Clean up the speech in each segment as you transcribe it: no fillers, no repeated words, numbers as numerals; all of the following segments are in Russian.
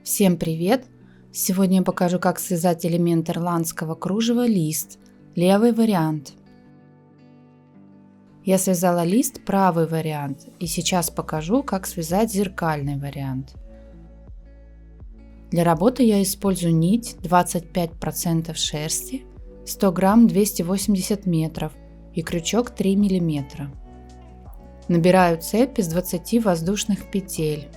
Всем привет! Сегодня я покажу, как связать элемент ирландского кружева лист, левый вариант. Я связала лист, правый вариант, и сейчас покажу, как связать зеркальный вариант. Для работы я использую нить 25% шерсти, 100 грамм 280 метров и крючок 3 мм. Набираю цепь из 20 воздушных петель.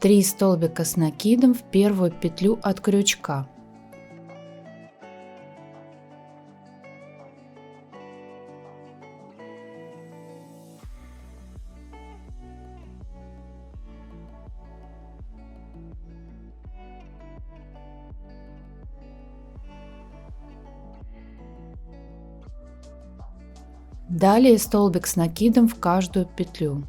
Три столбика с накидом в первую петлю от крючка. Далее столбик с накидом в каждую петлю.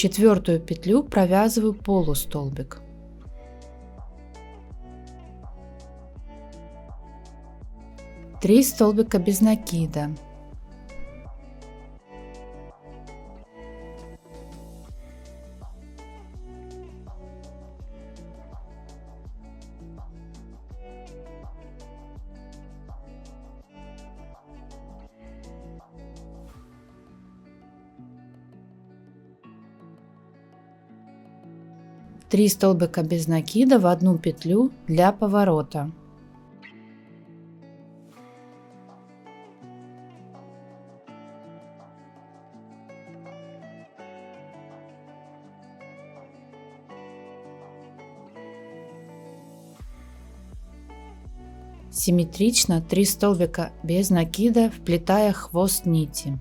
Четвертую петлю провязываю полустолбик. Три столбика без накида. Три столбика без накида в одну петлю для поворота. Симметрично 3 столбика без накида, вплетая хвост нити.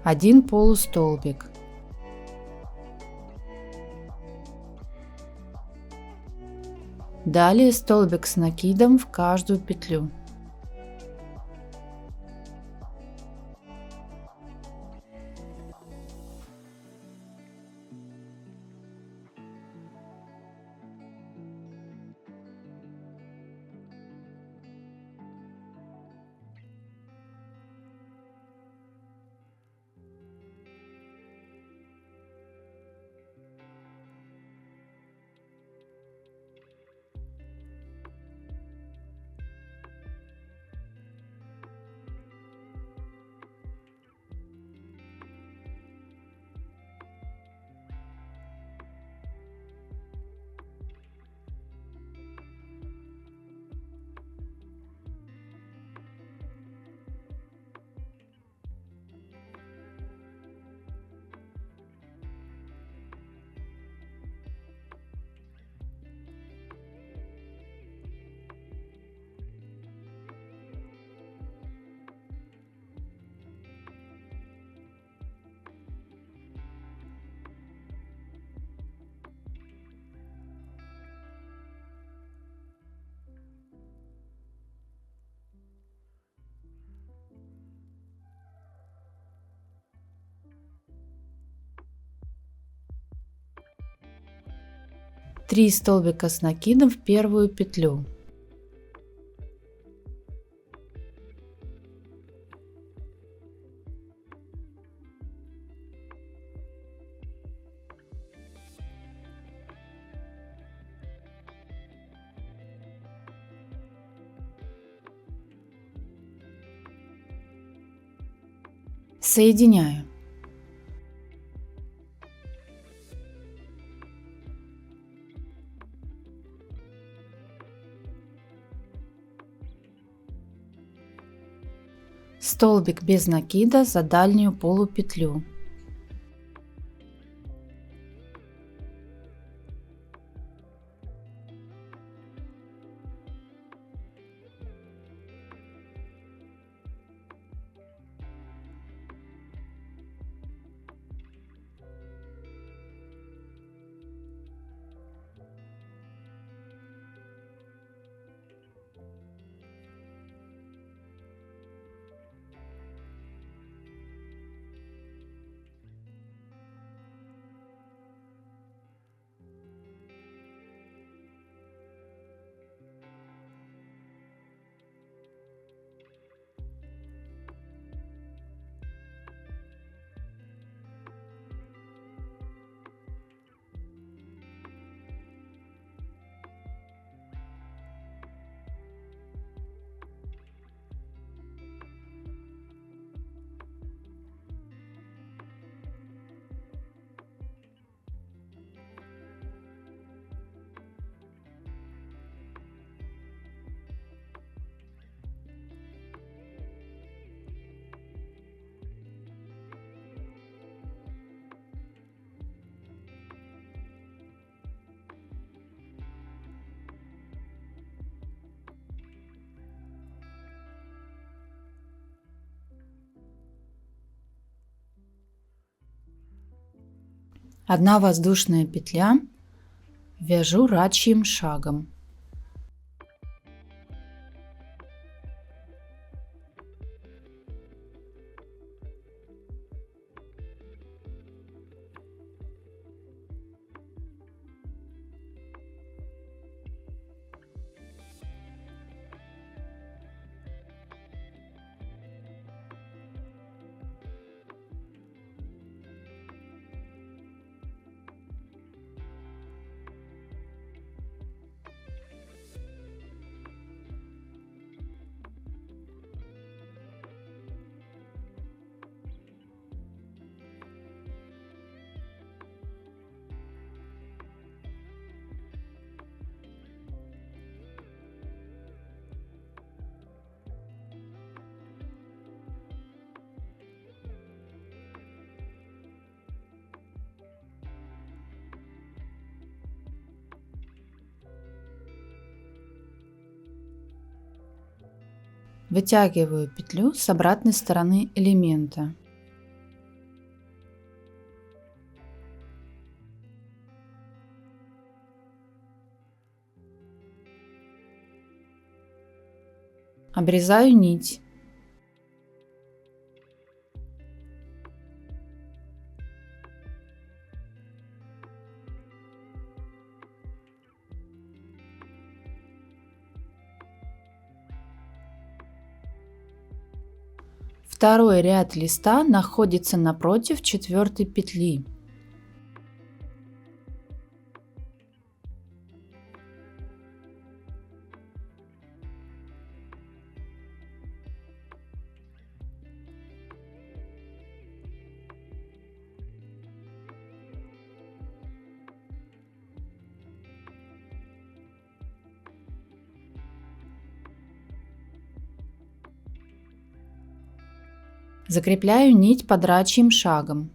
Один полустолбик. Далее столбик с накидом в каждую петлю. 3 столбика с накидом в первую петлю. Соединяю. Столбик без накида за дальнюю полупетлю. Одна воздушная петля, вяжу рачьим шагом. Вытягиваю петлю с обратной стороны элемента. Обрезаю нить. Второй ряд листа находится напротив четвертой петли. Закрепляю нить под рачьим шагом.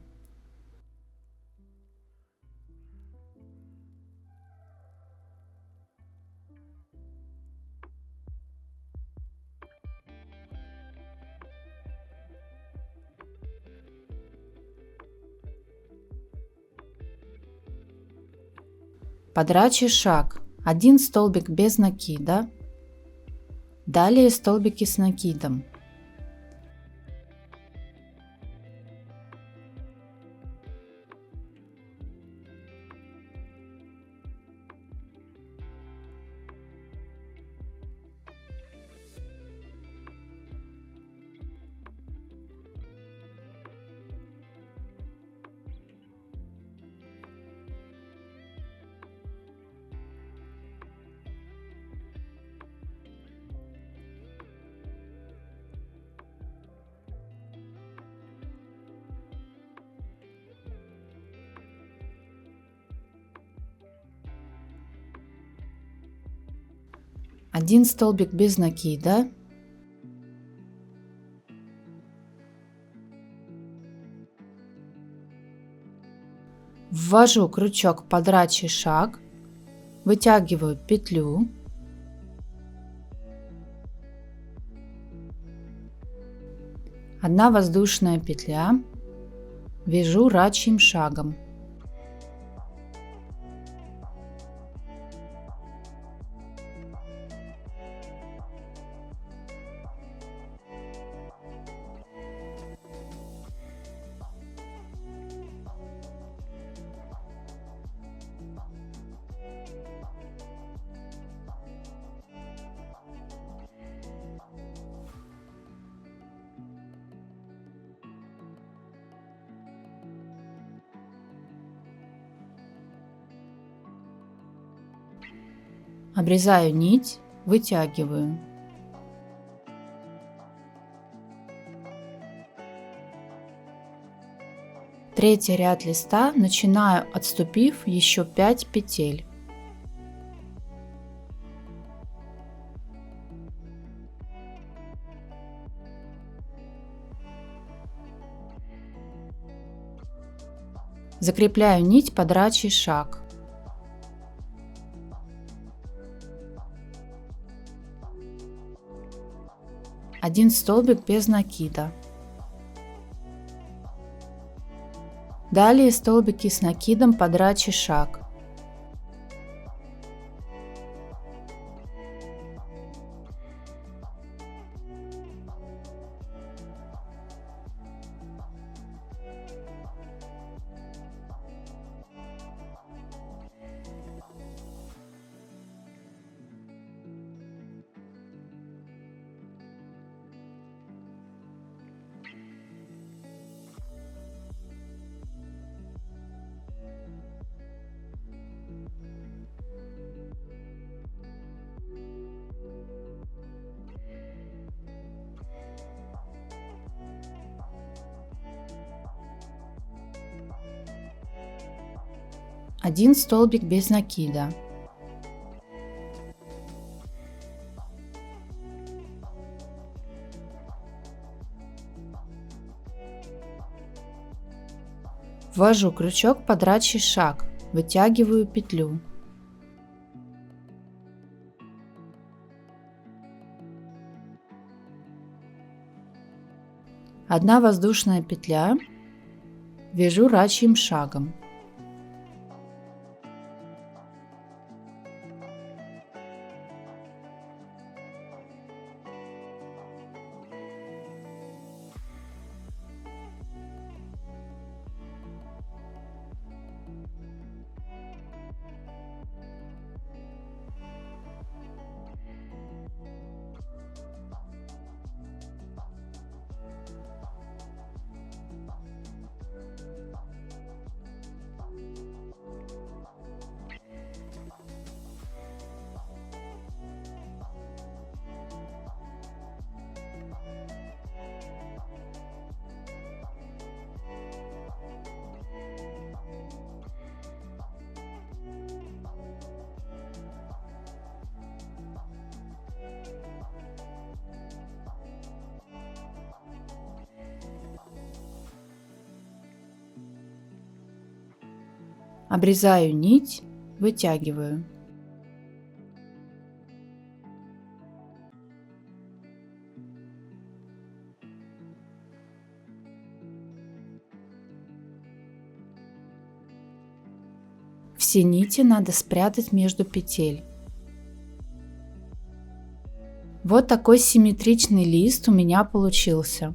Под рачий шаг 1 столбик без накида, далее столбики с накидом. 1 столбик без накида, ввожу крючок в подрачий шаг, вытягиваю петлю, одна воздушная петля, вяжу рачьим шагом. Обрезаю нить, вытягиваю. Третий ряд листа начинаю, отступив еще 5 петель. Закрепляю нить подрачий шаг. Один столбик без накида. Далее столбики с накидом подрачий шаг. Один столбик без накида. Ввожу крючок в подрачий шаг, вытягиваю петлю. Одна воздушная петля, вяжу рачьим шагом. Обрезаю нить, вытягиваю. Все нити надо спрятать между петель. Вот такой симметричный лист у меня получился.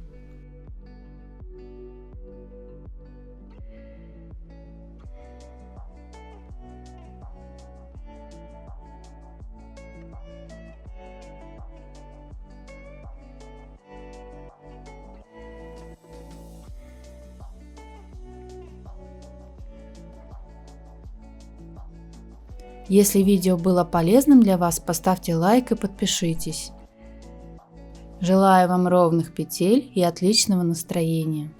Если видео было полезным для вас, поставьте лайк и подпишитесь. Желаю вам ровных петель и отличного настроения.